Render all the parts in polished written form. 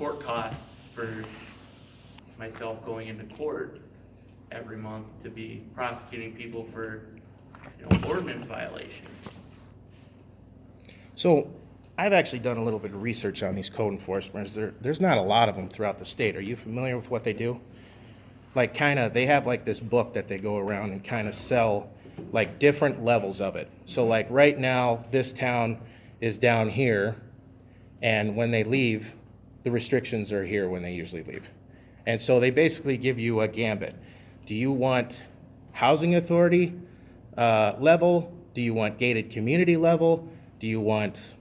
court costs for myself going into court every month to be prosecuting people for, ordinance violations. So I've actually done a little bit of research on these code enforcements. There's not a lot of them throughout the state. Are you familiar with what they do? Like they have like this book that they go around and kind of sell like different levels of it. So like right now, this town is down here, and when they leave, the restrictions are here when they usually leave. And so they basically give you a gambit. Do you want housing authority level? Do you want gated community level? Do you want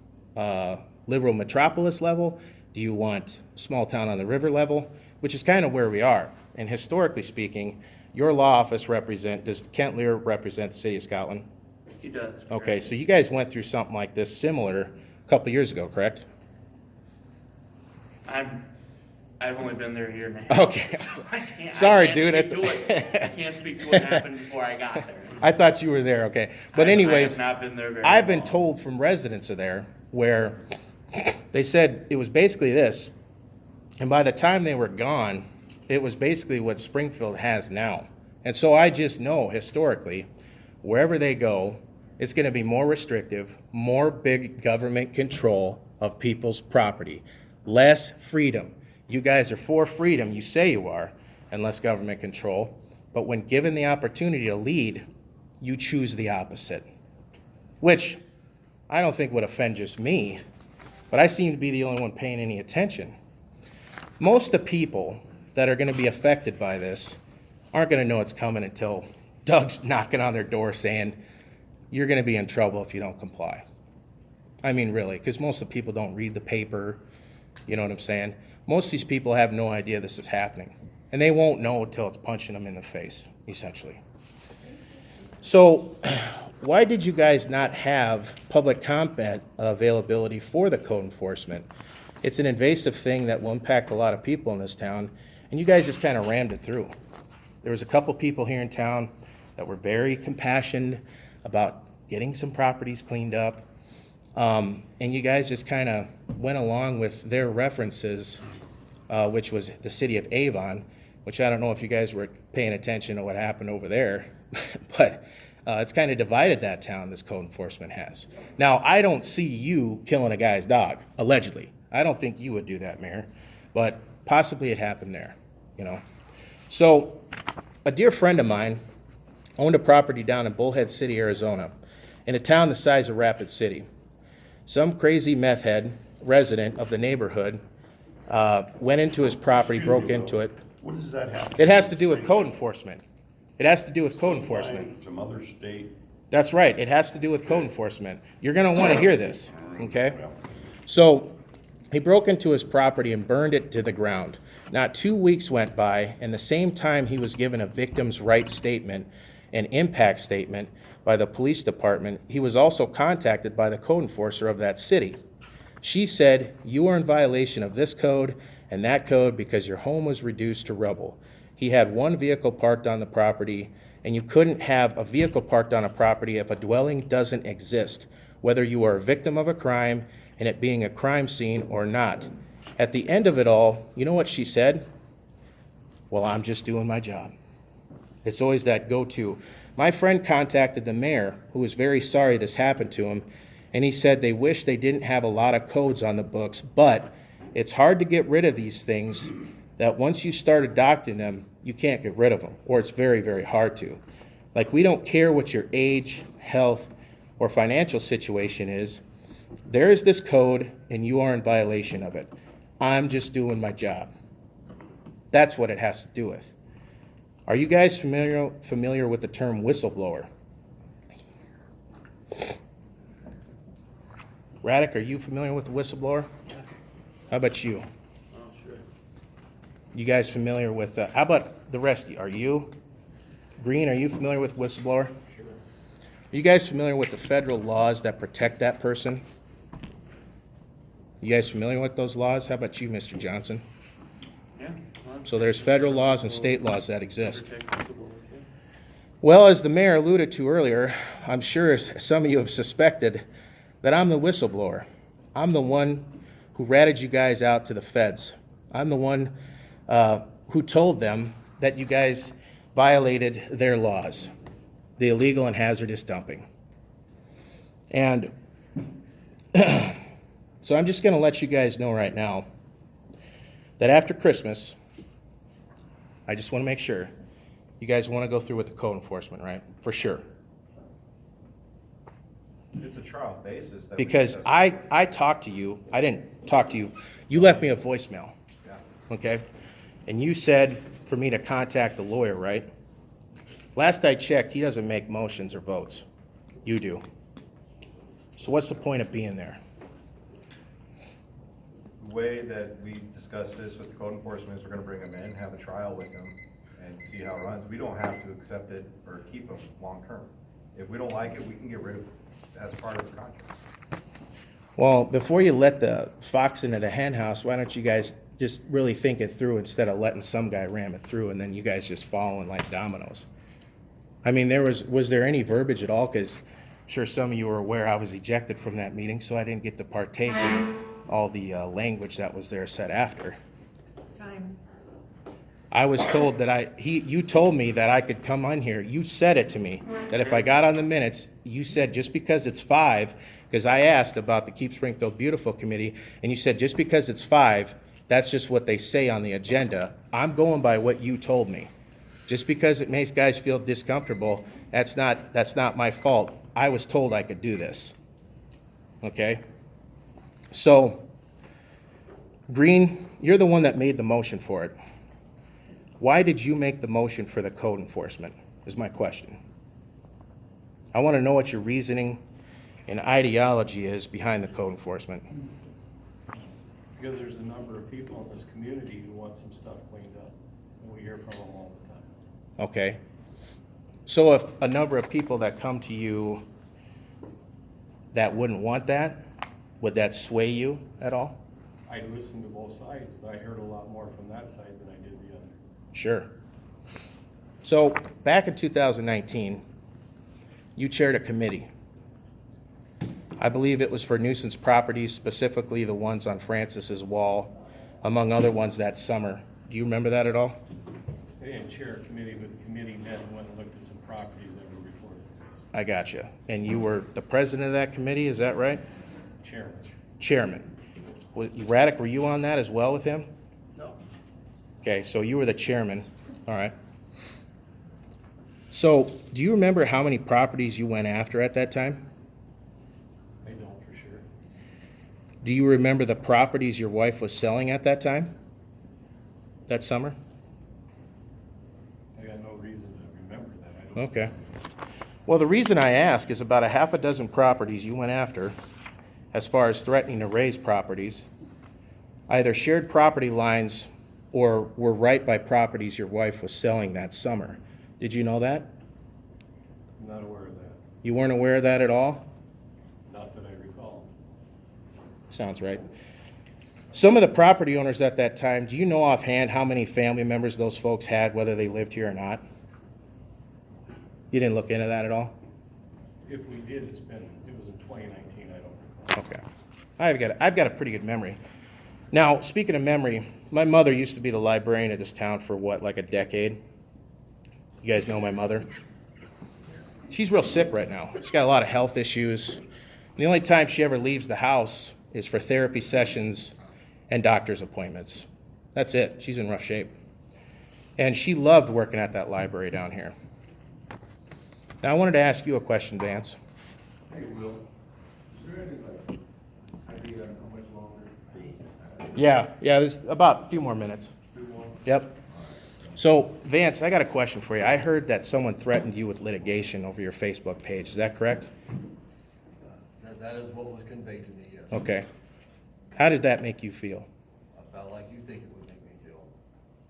liberal metropolis level? Do you want small town on the river level? Which is kind of where we are. And historically speaking, your law office does Kent Lear represent the city of Scotland? He does. Okay, so you guys went through something like this similar a couple years ago, correct? I've only been there a year and a half. Okay. So Sorry, I dude. can't speak to it. I can't speak to what happened before I got there. I thought you were there, okay. But anyways, I have not been there very I've been long. told from residents of there where they said it was basically this, and by the time they were gone, it was basically what Springfield has now. And so I just know historically, wherever they go, it's going to be more restrictive, more big government control of people's property, less freedom. You guys are for freedom, you say you are, and less government control. But when given the opportunity to lead, you choose the opposite, which I don't think would offend just me, but I seem to be the only one paying any attention. Most of the people that are going to be affected by this aren't going to know it's coming until Doug's knocking on their door saying, you're going to be in trouble if you don't comply. I mean, really, because most of the people don't read the paper, you know what I'm saying? Most of these people have no idea this is happening, and they won't know until it's punching them in the face, essentially. So why did you guys not have public comment availability for the code enforcement? It's an invasive thing that will impact a lot of people in this town, and you guys just kind of rammed it through. There was a couple people here in town that were very compassionate about getting some properties cleaned up, and you guys just kind of went along with their references, which was the city of Avon, which I don't know if you guys were paying attention to what happened over there, but it's kind of divided that town, this code enforcement has. Now, I don't see you killing a guy's dog, allegedly. I don't think you would do that, Mayor, but possibly it happened there, So a dear friend of mine owned a property down in Bullhead City, Arizona, in a town the size of Rapid City. Some crazy meth head resident of the neighborhood went into his property, broke into it. What does that have? It has to do with code enforcement. It has to do with code enforcement. Some other state. That's right. It has to do with code enforcement. You're going to want to hear this, okay? So he broke into his property and burned it to the ground. Not 2 weeks went by, and the same time he was given a victim's rights statement and impact statement by the police department, he was also contacted by the code enforcer of that city. She said, "You are in violation of this code and that code because your home was reduced to rubble." He had one vehicle parked on the property, and you couldn't have a vehicle parked on a property if a dwelling doesn't exist, whether you are a victim of a crime and it being a crime scene or not. At the end of it all, you know what she said? "Well, I'm just doing my job." It's always that go-to. My friend contacted the mayor, who was very sorry this happened to him, and he said they wish they didn't have a lot of codes on the books, but it's hard to get rid of these things that once you start adopting them, you can't get rid of them, or it's very, very hard to. Like, we don't care what your age, health, or financial situation is. There is this code, and you are in violation of it. I'm just doing my job. That's what it has to do with. Are you guys familiar with the term whistleblower? Raddick, are you familiar with the whistleblower? How about you? Oh, sure. You guys familiar with, how about the rest of you? Are you? Green, are you familiar with whistleblower? Sure. Are you guys familiar with the federal laws that protect that person? You guys familiar with those laws? How about you, Mr. Johnson? Yeah. So there's federal laws and state laws that exist. Protect whistleblowers, yeah. Well, as the mayor alluded to earlier, I'm sure some of you have suspected that I'm the whistleblower. I'm the one who ratted you guys out to the feds I'm the one who told them that you guys violated their laws, the illegal and hazardous dumping. And so I'm just going to let you guys know right now that after Christmas, I just want to make sure you guys want to go through with the code enforcement, right? For sure. It's a trial basis. That we Because discussed. I talked to you, I didn't talk to you, you left me a voicemail, Yeah. okay? And you said for me to contact the lawyer, right? Last I checked, he doesn't make motions or votes. You do. So what's the point of being there? The way that we discussed this with the code enforcement is we're gonna bring them in, have a trial with them, and see how it runs. We don't have to accept it or keep them long-term. If we don't like it, we can get rid of it as part of the contract. Well, before you let the fox into the hen house, why don't you guys just really think it through instead of letting some guy ram it through and then you guys just following like dominoes? I mean, was there any verbiage at all? Because I'm sure some of you are aware I was ejected from that meeting, so I didn't get to partake in all the language that was there said after. Time. I was told that you told me that I could come on here. You said it to me, that if I got on the minutes, you said just because it's 5, because I asked about the Keep Springfield Beautiful Committee, and you said just because it's 5, that's just what they say on the agenda. I'm going by what you told me. Just because it makes guys feel discomfortable, that's not my fault. I was told I could do this. Okay? So, Green, you're the one that made the motion for it. Why did you make the motion for the code enforcement, is my question. I want to know what your reasoning and ideology is behind the code enforcement. Because there's a number of people in this community who want some stuff cleaned up, and we hear from them all the time. Okay? So if a number of people that come to you that wouldn't want that, would that sway you at all? I listened to both sides, but I heard a lot more from that side than I did the other. Sure. So back in 2019, you chaired a committee. I believe it was for nuisance properties, specifically the ones on Francis's Wall, among other ones that summer. Do you remember that at all? I didn't chair a committee, but the committee met and went and looked at some properties that were reported to us. I got you. And you were the president of that committee, is that right? Chairman. Chairman. Raddick, were you on that as well with him? No. Okay, so you were the chairman, all right. So, do you remember how many properties you went after at that time? I don't for sure. Do you remember the properties your wife was selling at that time? That summer? I got no reason to remember that. I don't. Okay. Well, the reason I ask is about a half a dozen properties you went after, as far as threatening to raise properties, either shared property lines or were right by properties your wife was selling that summer. Did you know that? I'm not aware of that. You weren't aware of that at all? Not that I recall. Sounds right. Some of the property owners at that time, do you know offhand how many family members those folks had, whether they lived here or not? You didn't look into that at all? If we did, it was in 2019, I don't recall. Okay. I've got a pretty good memory. Now, speaking of memory, my mother used to be the librarian of this town for what, like a decade? You guys know my mother? She's real sick right now. She's got a lot of health issues. And the only time she ever leaves the house is for therapy sessions and doctor's appointments. That's it. She's in rough shape. And she loved working at that library down here. Now, I wanted to ask you a question, Vance. Hey, Will, is there any, idea on how much longer? Yeah, there's about a few more minutes. Two more? Yep. So, Vance, I got a question for you. I heard that someone threatened you with litigation over your Facebook page. Is that correct? That is what was conveyed to me, yes. Okay. How did that make you feel? About like you think it would make me feel.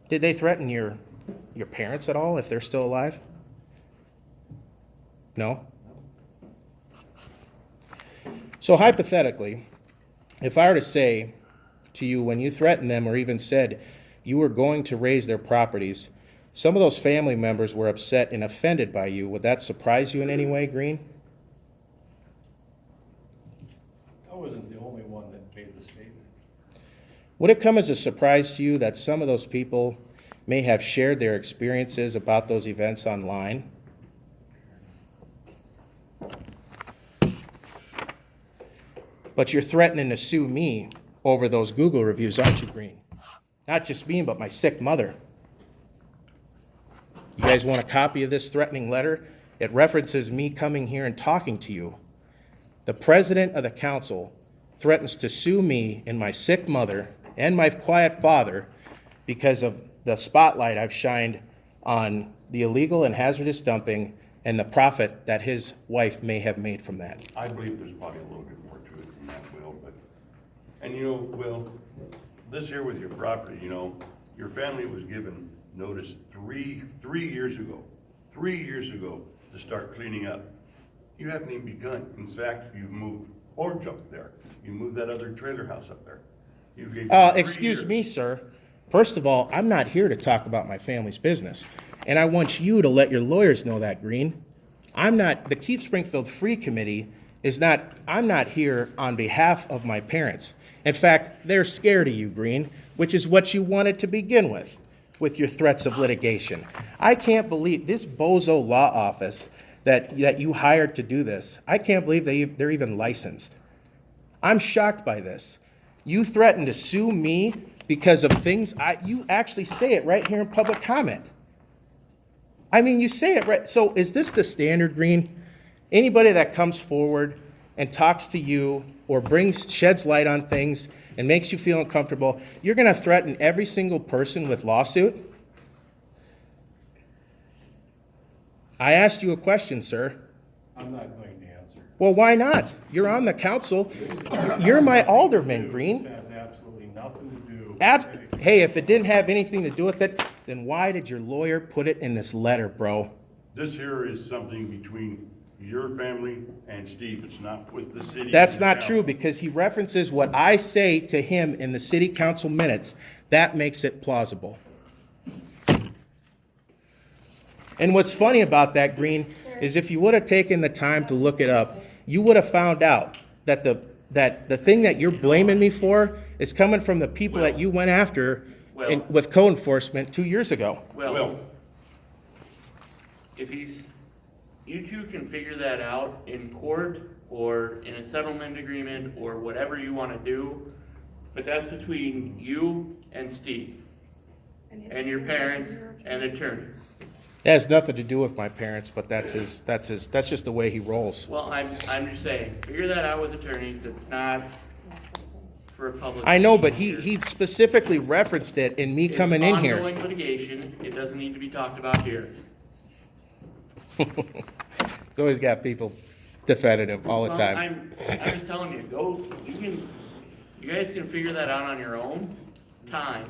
Did they threaten your parents at all, if they're still alive? No? So hypothetically, if I were to say to you, when you threatened them or even said you were going to raise their properties, some of those family members were upset and offended by you, would that surprise you in any way, Green? I wasn't the only one that made the statement. Would it come as a surprise to you that some of those people may have shared their experiences about those events online? But you're threatening to sue me over those Google reviews, aren't you, Green? Not just me, but my sick mother. You guys want a copy of this threatening letter? It references me coming here and talking to you. The president of the council threatens to sue me and my sick mother and my quiet father because of the spotlight I've shined on the illegal and hazardous dumping and the profit that his wife may have made from that. I believe there's probably a little bit more to it than that, Will, but, and you know, Will, this here with your property, you know, your family was given notice three years ago to start cleaning up. You haven't even begun. In fact, you've moved Orange up there. You moved that other trailer house up there. You gave 3 Excuse me, years. sir. First of all, I'm not here to talk about my family's business. And I want you to let your lawyers know that, Green. The Keep Springfield Free Committee I'm not here on behalf of my parents. In fact, they're scared of you, Green, which is what you wanted to begin with your threats of litigation. I can't believe this bozo law office that you hired to do this. I can't believe they're even licensed. I'm shocked by this. You threatened to sue me because of things you actually say it right here in public comment. I mean, you say it right. So is this the standard, Green? Anybody that comes forward and talks to you or sheds light on things and makes you feel uncomfortable, you're going to threaten every single person with lawsuit? I asked you a question, sir. I'm not going to answer. Well, why not? You're on the council. You're my alderman, Green. This has absolutely nothing to do. Hey, if it didn't have anything to do with it, then why did your lawyer put it in this letter, bro? This here is something between your family and Steve. It's not with the city. That's and the not council. true, because he references what I say to him in the city council minutes. That makes it plausible. And what's funny about that, Green, is if you would have taken the time to look it up, you would have found out that the thing that you're blaming me for is coming from the people that you went after with code enforcement 2 years ago. Will, If you two can figure that out in court or in a settlement agreement or whatever you want to do, but that's between you and Steve and your parents and attorneys. It has nothing to do with my parents, but that's just the way he rolls. Well, I'm just saying, figure that out with attorneys. That's not for a public. I know, but meeting he here. specifically referenced it in me coming in here. It's ongoing litigation. It doesn't need to be talked about here. He's always got people defending him all the Well, time. I'm just telling you, you guys can figure that out on your own time.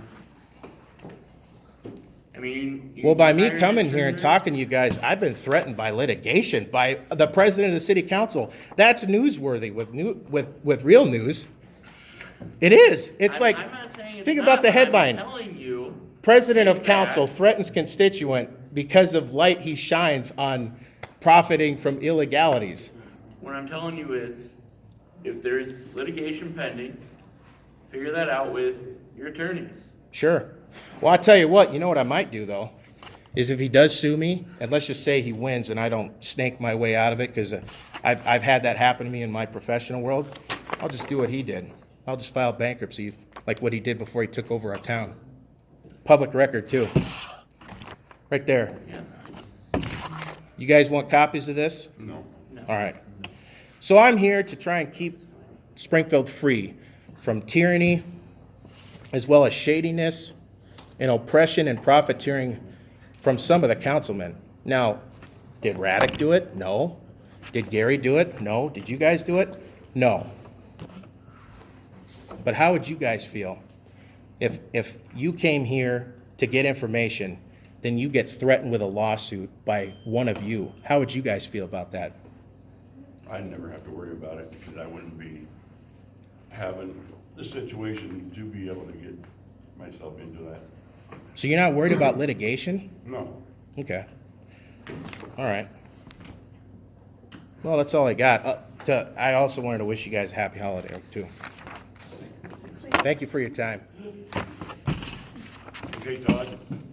I mean. Well, by me hire coming an here and attorney. talking to you guys, I've been threatened by litigation by the president of the city council. That's newsworthy with real news. It is. It's like, I'm not saying it's think not, about the but I'm headline. telling you, President of that- council threatens constituent because of light he shines on profiting from illegalities. what I'm telling you is, if there's litigation pending, figure that out with your attorneys. Sure. Well, I'll tell you what I might do, though, is if he does sue me, and let's just say he wins and I don't snake my way out of it, because I've had that happen to me in my professional world, I'll just do what he did. I'll just file bankruptcy, like what he did before he took over our town. Public record, too. Right there. Yeah. You guys want copies of this? no. All right. So I'm here to try and keep Springfield free from tyranny, as well as shadiness and oppression and profiteering from some of the councilmen. Now, did Raddick do it? No. Did Gary do it? No. Did you guys do it? No. But how would you guys feel if you came here to get information, then you get threatened with a lawsuit by one of you? How would you guys feel about that? I'd never have to worry about it because I wouldn't be having the situation to be able to get myself into that. So you're not worried about litigation? No. Okay. All right. Well, that's all I got. I also wanted to wish you guys a happy holiday, too. Thank you for your time. Okay, Todd?